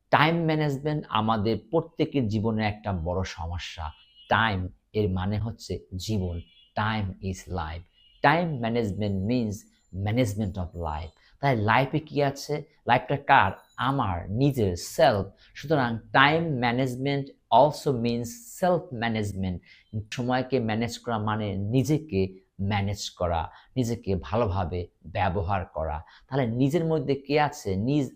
Time management আমাদের প্রত্যেকের জীবনের একটা বড় সমস্যা। টাইম এর মানে হচ্ছে জীবন। Time is life. Time management means management of life. তাই লাইফে কি আছে? লাইফটা কার? আমার নিজের সেলফ। সুতরাং time management also means self management. সময়কে ম্যানেজ করা মানে নিজেকে ম্যানেজ করা, নিজেকে ভালোভাবে ব্যবহার করা। তাহলে নিজের মধ্যে কে আছে?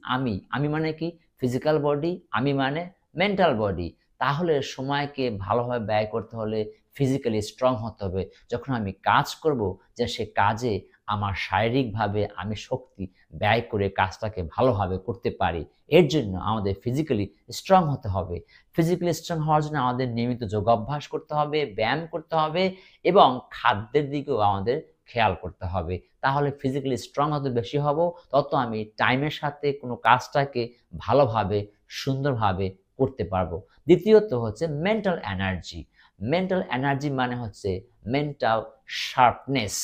আমি। আমি মানে কি? ফিজিক্যাল বডি, আমি মানে মেন্টাল বডি। তাহলে সময়কে ভালোভাবে ব্যয় করতে হলে ফিজিক্যালি স্ট্রং হতে হবে। যখন আমি কাজ করব, যে সে কাজে আমার শারীরিকভাবে আমি শক্তি ব্যয় করে কাজটাকে ভালোভাবে করতে পারি। এর জন্য আমাদের ফিজিক্যালি স্ট্রং হতে হবে। ফিজিক্যালি স্ট্রং হওয়ার জন্য আমাদের নিয়মিত যোগাভ্যাস করতে হবে, ব্যায়াম করতে হবে এবং খাদ্যের দিকেও আমাদের খেয়াল করতে হবে। তাহলে ফিজিক্যালি স্ট্রং যত বেশি হব, তত আমি টাইমের সাথে কোনো কাজটাকে ভালোভাবে, সুন্দরভাবে করতে পারবো। দ্বিতীয়ত হচ্ছে মেন্টাল এনার্জি। মেন্টাল এনার্জি মানে হচ্ছে মেন্টাল শার্পনেস,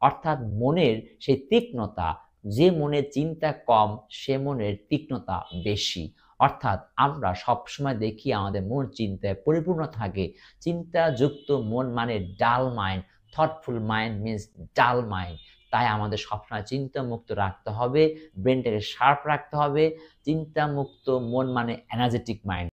অর্থাৎ মনের সেই তীক্ষ্ণতা। যে মনের চিন্তা কম, সে মনের তীক্ষ্ণতা বেশি। অর্থাৎ আমরা সবসময় দেখি আমাদের মন চিন্তায় পরিপূর্ণ থাকে। চিন্তাযুক্ত মন মানে ডাল মাইন্ড। থটফুল মাইন্ড মিন্স ডাল মাইন্ড। তাই আমাদের সবসময় চিন্তামুক্ত রাখতে হবে, ব্রেনটাকে শার্প রাখতে হবে। চিন্তামুক্ত মন মানে এনার্জেটিক মাইন্ড।